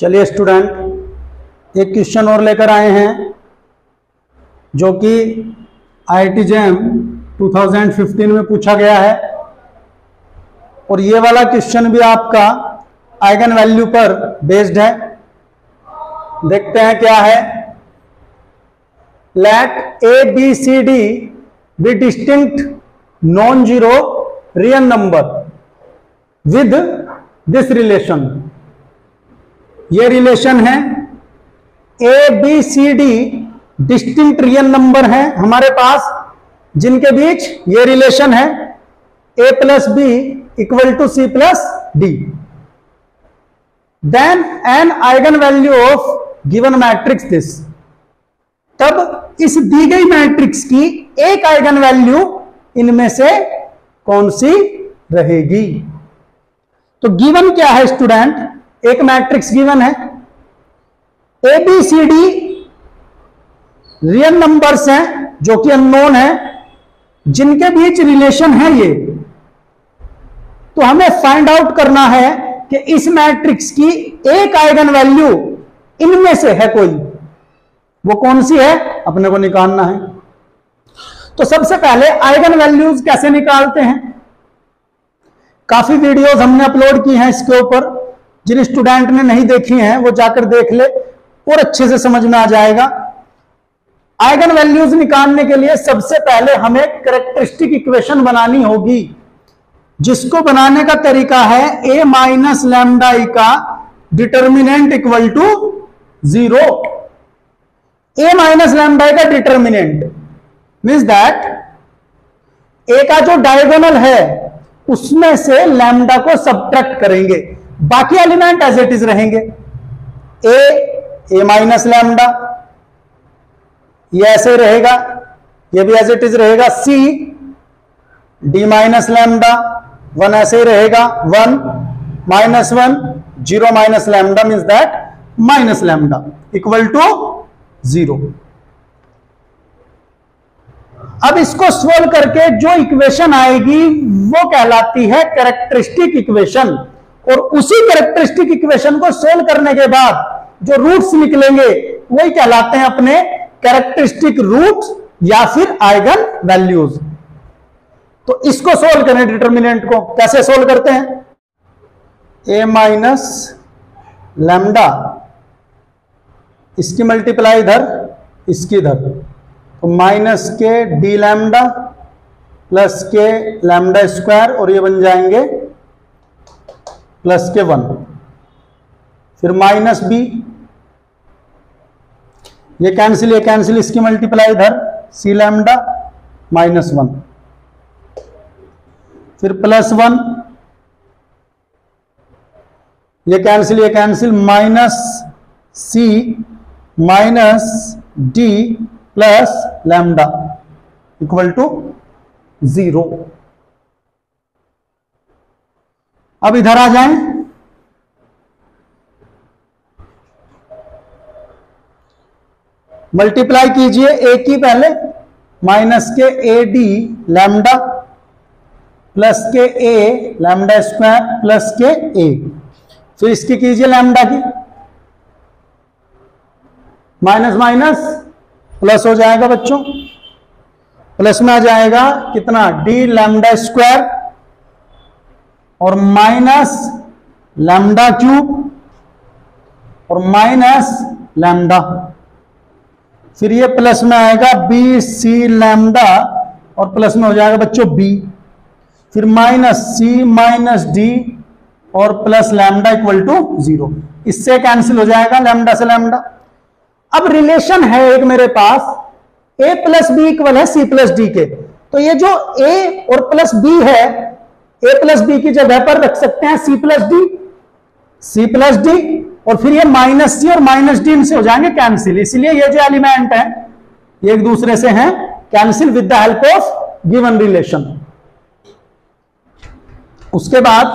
चलिए स्टूडेंट, एक क्वेश्चन और लेकर आए हैं जो कि IIT JAM 2015 में पूछा गया है। और ये वाला क्वेश्चन भी आपका आइगन वैल्यू पर बेस्ड है। देखते हैं क्या है। Let ABCD be distinct non zero real number with this relation. ये रिलेशन है ABCD डिस्टिंक्ट रियल नंबर है हमारे पास, जिनके बीच ये रिलेशन है A plus B equal to C plus D। Then an eigen value of given matrix this. तब इस दी गई मैट्रिक्स की एक आइगन वैल्यू इनमें से कौन सी रहेगी। तो गिवन क्या है स्टूडेंट, एक मैट्रिक्स गिवन है, ABCD रियल नंबर्स हैं जो कि अननोन है, जिनके बीच रिलेशन है ये। तो हमें फाइंड आउट करना है कि इस मैट्रिक्स की एक आइगन वैल्यू इनमें से है कोई, वो कौन सी है अपने को निकालना है। तो सबसे पहले आइगन वैल्यूज कैसे निकालते हैं, काफी वीडियोस हमने अपलोड की हैं इसके ऊपर। जिन स्टूडेंट ने नहीं देखी हैं वो जाकर देख ले और अच्छे से समझ में आ जाएगा। आइगन वैल्यूज निकालने के लिए सबसे पहले हमें कैरेक्टरिस्टिक इक्वेशन बनानी होगी, जिसको बनाने का तरीका है A माइनस लैम्डा ई का determinant equal to 0। A minus lambda E का डिटर्मिनेंट मीन्स दैट A का जो डायगोनल है उसमें से लैम्डा को सब्ट्रैक्ट करेंगे, बाकी एलिमेंट एज इट इज रहेंगे। A माइनस लैम्डा ये ऐसे रहेगा, ये भी एज इट इज रहेगा। C D माइनस लैम्डा 1 ऐसे ही रहेगा, 1 minus 1 0 minus lambda means that minus lambda equal to 0। अब इसको सोल्व करके जो इक्वेशन आएगी वो कहलाती है कैरेक्टरिस्टिक इक्वेशन, और उसी कैरेक्टरिस्टिक इक्वेशन को सोल्व करने के बाद जो रूट्स निकलेंगे वही कहलाते हैं अपने कैरेक्टरिस्टिक रूट्स या फिर आइगन वैल्यूज। तो इसको सोल्व करें, डिटर्मिनेंट को कैसे सोल्व करते हैं। A माइनस लैम्डा इसकी मल्टीप्लाई इधर, इसकी इधर, तो माइनस के डी लैम्डा प्लस के लैम्डा स्क्वायर, और ये बन जाएंगे प्लस के 1। फिर माइनस B, ये कैंसिल, इसकी मल्टीप्लाई इधर C लैम्डा माइनस 1। फिर प्लस 1, ये cancel minus C minus D plus lambda equal to 0। अब इधर आ जाएं, मल्टीप्लाई कीजिए A की पहले, माइनस के AD लैम्डा प्लस के A लैम्डा स्क्वायर प्लस के A। फिर इसकी कीजिए लैम्डा की, माइनस माइनस प्लस हो जाएगा बच्चों, प्लस में आ जाएगा कितना D लैम्डा स्क्वायर और माइनस लैम्डा क्यूब और माइनस लैम्डा। फिर ये प्लस में आएगा BC लैम्डा और प्लस में हो जाएगा बच्चों B। फिर माइनस C माइनस D और प्लस लैम्डा इक्वल टू 0। इससे कैंसिल हो जाएगा लैम्डा से लैम्डा। अब रिलेशन है एक मेरे पास A प्लस B इक्वल है C प्लस D के। तो ये जो A और प्लस B है, A प्लस B की जगह पर रख सकते हैं C plus D, C plus D, और फिर ये माइनस C और माइनस D इनसे हो जाएंगे कैंसिल। इसलिए ये जो एलिमेंट है ये एक दूसरे से हैं cancel with the help of given relation. उसके बाद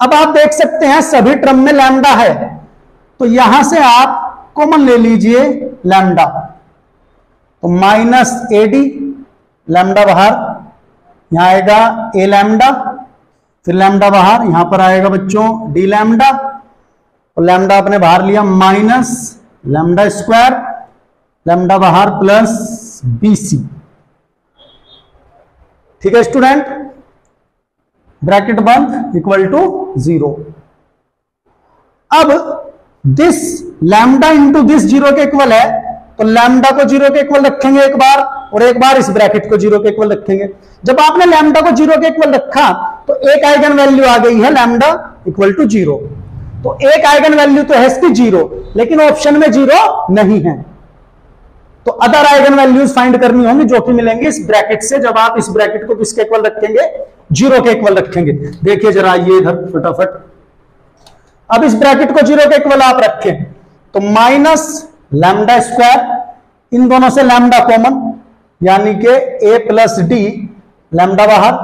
अब आप देख सकते हैं सभी टर्म में लैम्डा है, तो यहां से आप कॉमन ले लीजिए लैम्डा, तो माइनस AD लैम्डा बाहर, यहां आएगा A लैम्डा, फिर लैम्डा बाहर, यहां पर आएगा बच्चों D लैम्डा, और लैम्डा अपने बाहर लिया माइनस लैम्डा स्क्वायर, लैम्डा बाहर प्लस BC। ठीक है स्टूडेंट, ब्रैकेट बंद इक्वल टू 0। अब दिस लैम्डा इंटू दिस 0 के इक्वल है, तो लैम्डा को 0 के इक्वल रखेंगे एक बार, और एक बार इस ब्रैकेट को 0 के इक्वल रखेंगे। जब आपने लैम्डा को 0 के इक्वल रखा तो एक आइगन वैल्यू आ गई है लैम्डा इक्वल टू 0। तो एक आइगन वैल्यू तो है इसकी 0, लेकिन ऑप्शन में 0 नहीं है, तो अदर आइगन वैल्यूज फाइंड करनी होंगी जो कि मिलेंगे इस ब्रैकेट से। जब आप इस ब्रैकेट को किसके इक्वल रखेंगे, 0 के इक्वल रखेंगे। देखिए जरा ये इधर फटाफट, अब इस ब्रैकेट को 0 के इक्वल आप रखें तो माइनस लैम्डा स्क्वायर, इन दोनों से लैम्डा कॉमन, यानी कि a प्लस डी, लैम्डा बाहर,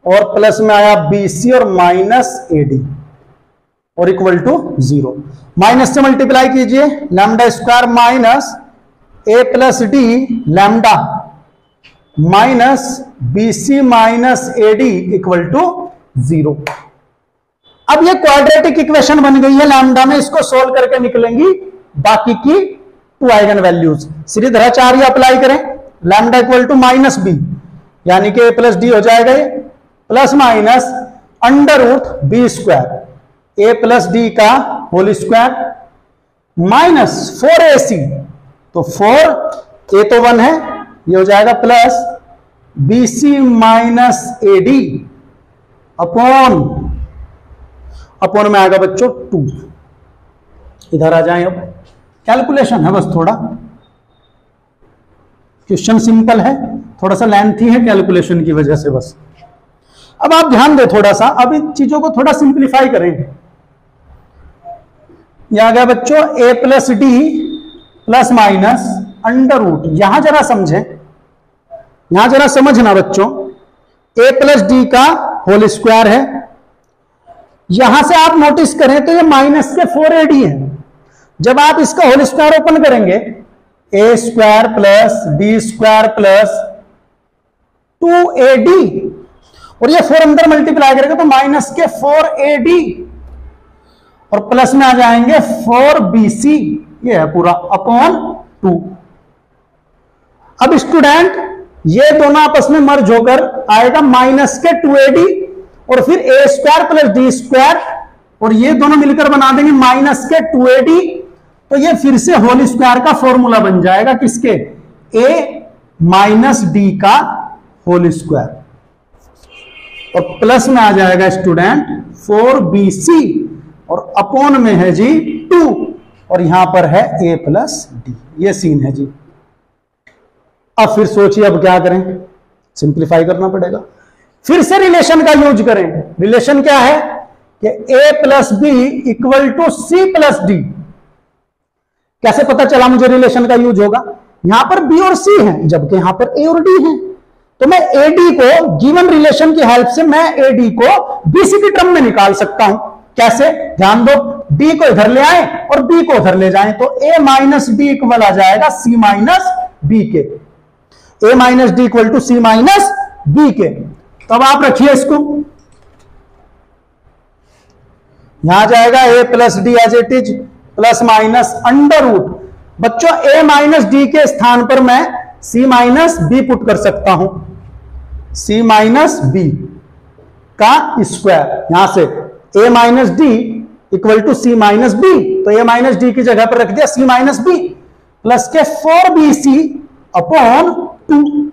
और प्लस में आया BC और माइनस AD और इक्वल टू 0। माइनस से मल्टीप्लाई कीजिए, lambda square minus a plus D lambda minus BC minus AD equal to 0। अब ये क्वाड्रेटिक इक्वेशन बन गई है लैम्डा में, इसको सोल्व करके निकलेंगी बाकी की 2 आइगन वैल्यूज। सीधे अप्लाई करें, lambda equal to minus B, यानी कि a प्लस डी हो जाएगा ये, plus minus under root B square a plus D का होल स्क्वायर माइनस 4AC, तो 4 a तो 1 है, ये हो जाएगा plus BC minus AD upon में आएगा बच्चों 2। इधर आ जाएं, अब कैलकुलेशन है बस, थोड़ा क्वेश्चन सिंपल है, थोड़ा सा लेंथी है कैलकुलेशन की वजह से बस। अब आप ध्यान दें थोड़ा सा, अब इन चीजों को थोड़ा सिंप्लीफाई करें। यह आ गया बच्चों a plus D plus minus under root, यहां जरा समझें, यहां जरा समझना बच्चों, a प्लस डी का होल स्क्वायर है, यहां से आप नोटिस करें तो ये माइनस के 4AD है। जब आप इसका होल स्क्वायर ओपन करेंगे, a square plus D square plus 2AD, और ये 4 अंदर मल्टीप्लाई करेगा तो माइनस के 4AD और प्लस में आ जाएंगे 4BC, ये है पूरा अपॉन 2। अब स्टूडेंट ये दोनों आपस में मर्ज होकर आएगा माइनस के 2AD, और फिर a square plus D square, और ये दोनों मिलकर बना देंगे माइनस के 2AD, तो ये फिर से होल स्क्वायर का फॉर्मूला बन जाएगा किसके, a माइनस डी का होल स्क्वायर, और प्लस में आ जाएगा स्टूडेंट 4BC, और अपॉन में है जी 2, और यहां पर है a प्लस डी। ये सीन है जी। अब फिर सोचिए अब क्या करें, सिंप्लीफाई करना पड़ेगा, फिर से रिलेशन का यूज करें। रिलेशन क्या है कि a plus B equal to C plus D. कैसे पता चला मुझे रिलेशन का यूज होगा, यहां पर B और C है जबकि यहां पर A और D है, तो मैं AD को गिवन रिलेशन की हेल्प से मैं AD को BC की टर्म में निकाल सकता हूं। कैसे, ध्यान दो, D को इधर ले आए और B को उधर ले जाएं, तो A माइनस डी इक्वल आ जाएगा C माइनस बी के, A minus D equal to C minus B के। तब आप रखिए इसको, यहां जाएगा a plus D as it is plus minus under root. बच्चों a माइनस डी के स्थान पर मैं c माइनस बी पुट कर सकता हूं, c माइनस बी का स्क्वायर, यहां से a minus D equal to c minus B, तो a माइनस डी की जगह पर रख दिया c माइनस बी प्लस के 4BC अपॉन 2।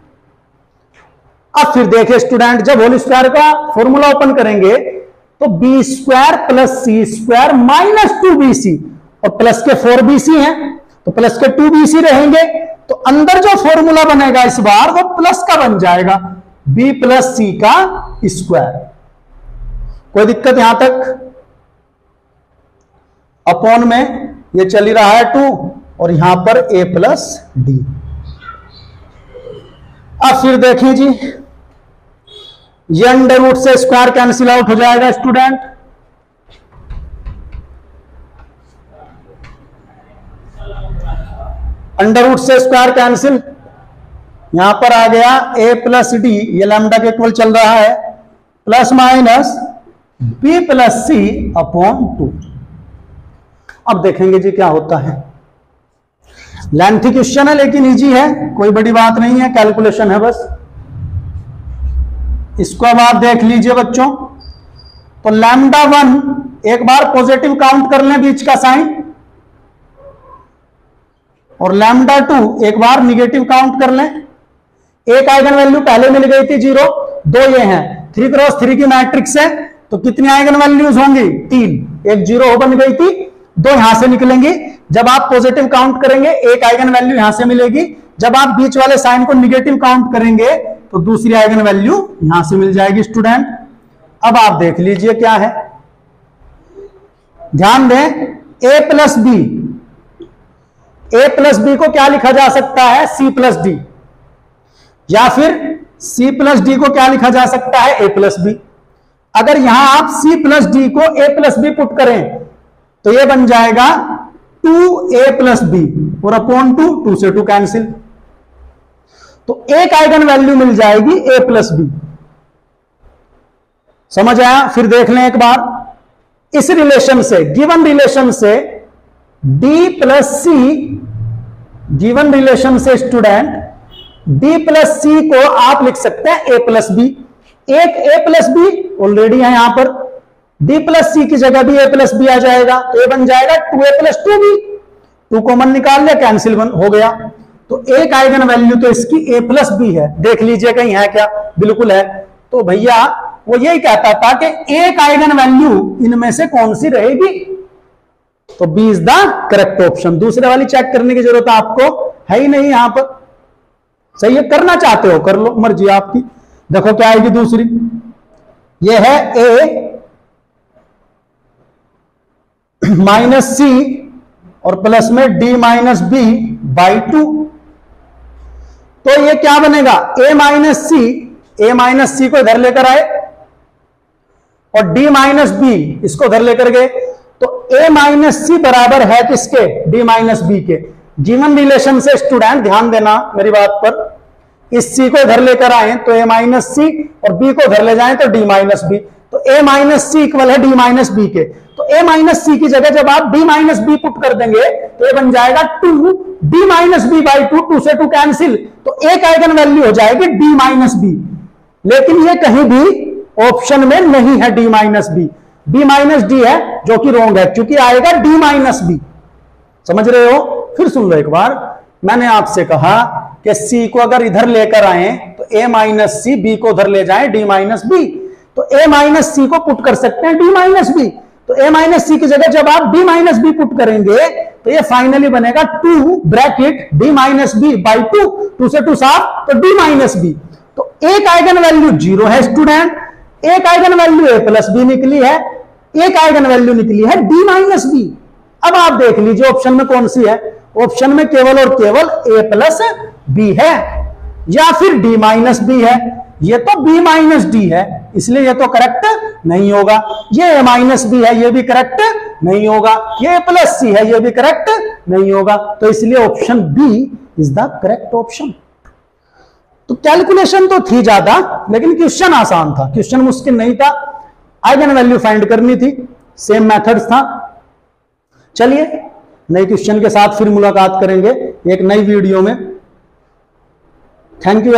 अब फिर देखिए स्टूडेंट, जब होल स्क्वायर का फॉर्मूला ओपन करेंगे तो बी स्क्वायर प्लस सी स्क्वायर माइनस 2BC, और प्लस के 4BC है तो प्लस के 2BC रहेंगे, तो अंदर जो फॉर्मूला बनेगा इस बार वो प्लस का बन जाएगा, b प्लस सी का स्क्वायर। कोई दिक्कत यहां तक? अपॉन में ये चल ही रहा है 2 और यहां पर a प्लस डी। अब फिर देखिए जी, ये अंडर रूट से स्क्वायर कैंसिल आउट हो जाएगा स्टूडेंट, अंडर रूट से स्क्वायर कैंसिल, यहां पर आ गया a प्लस डी, ये लैम्डा के इक्वल चल रहा है, प्लस माइनस b प्लस सी अपॉन 2। अब देखेंगे जी क्या होता है। लेंथी क्वेश्चन है लेकिन इजी है, कोई बड़ी बात नहीं है, कैलकुलेशन है बस। इसको अब आप देख लीजिए बच्चों। तो लैम्डा 1 एक बार पॉजिटिव काउंट कर लें बीच का साइन, और लैम्डा 2 एक बार निगेटिव काउंट कर लें। एक आइगन वैल्यू पहले मिल गई थी 0, 2 ये हैं, 3 क्रॉस 3 की मैट्रिक्स है, तो कितनी आइगन वैल्यूज होंगी 3, एक 0 बन गई थी, 2 यहां से निकलेंगी। जब आप पॉजिटिव काउंट करेंगे एक आइगन वैल्यू यहां से मिलेगी, जब आप बीच वाले साइन को निगेटिव काउंट करेंगे तो दूसरी आइगन वैल्यू यहां से मिल जाएगी स्टूडेंट। अब आप देख लीजिए क्या है, ध्यान दें, a plus B, a plus B को क्या लिखा जा सकता है c प्लस डी, या फिर c प्लस डी को क्या लिखा जा सकता है a प्लस बी। अगर यहां आप c प्लस डी को a प्लस बी पुट करें तो ये बन जाएगा 2a प्लस बी, और अपॉन 2 से 2 कैंसिल, तो एक आइगन वैल्यू मिल जाएगी a प्लस बी। समझ आया? फिर देख लें एक बार, इस रिलेशन से, गिवन रिलेशन से d प्लस सी, गिवन रिलेशन से स्टूडेंट d प्लस सी को आप लिख सकते हैं a प्लस बी। एक a प्लस बी ऑलरेडी है यहां पर, d प्लस सी की जगह भी a प्लस बी आ जाएगा, तो ये बन जाएगा 2a प्लस 2b, 2 कॉमन निकाल लिया, कैंसिल हो गया। तो एक आइगन वैल्यू तो इसकी a प्लस बी है, देख लीजिए कहीं है क्या, बिल्कुल है। तो भैया वो यही कहता था कि एक आइगन वैल्यू इनमें से कौन सी रहेगी, तो B is the correct option. दूसरे वाली चेक करने की जरूरत आपको है ही नहीं यहां पर। सही है, करना चाहते हो कर लो, मर्जी आपकी। देखो क्या आएगी दूसरी, ये है a माइनस सी और प्लस में d माइनस बी बाई 2। तो ये क्या बनेगा, a माइनस सी को इधर लेकर आए और d माइनस बी इसको इधर लेकर गए, तो a माइनस सी बराबर है किसके, d माइनस बी के। गिवन रिलेशन से स्टूडेंट ध्यान देना मेरी बात पर, इस c को इधर लेकर आए तो a माइनस सी और b को इधर ले जाएं तो d माइनस बी, तो a माइनस सी इक्वल है d माइनस बी के। तो a माइनस सी की जगह जब आप d माइनस बी पुट कर देंगे तो ये बन जाएगा 2 d माइनस बी बाई 2, 2 से 2 कैंसिल, तो एक आइगन वैल्यू हो जाएगी d माइनस बी। लेकिन ये कहीं भी ऑप्शन में नहीं है d minus B, b minus D है जो कि रॉन्ग है, क्योंकि आएगा d माइनस बी। समझ रहे हो? फिर सुन लो एक बार, मैंने आपसे कहा कि c को अगर इधर लेकर आए तो a माइनस सी, b को उधर ले जाएं d माइनस बी, तो a माइनस सी को पुट कर सकते हैं d माइनस बी। तो a माइनस सी की जगह जब आप d माइनस बी पुट करेंगे तो ये फाइनली बनेगा 2 bracket d minus B by 2, 2 से 2 साफ, तो d माइनस बी। तो एक आइगन वैल्यू 0 है स्टूडेंट, एक eigen value a plus B निकली है, एक आइगन वैल्यू निकली है d माइनस बी। अब आप देख लीजिए ऑप्शन में कौन सी है, ऑप्शन में केवल और केवल a प्लस बी है या फिर d माइनस बी है। ये तो b माइनस डी है, इसलिए ये तो करेक्ट नहीं होगा। ये a माइनस बी है, ये भी करेक्ट नहीं होगा। ये a प्लस सी है, ये भी करेक्ट नहीं होगा। तो इसलिए option B is the correct option. तो कैलकुलेशन तो थी ज्यादा, लेकिन क्वेश्चन आसान था, क्वेश्चन मुश्किल नहीं था। आइगन वैल्यू फाइंड करनी थी, सेम मेथड्स था। चलिए नए क्वेश्चन के साथ फिर मुलाकात करेंगे एक नई वीडियो में। Thank you.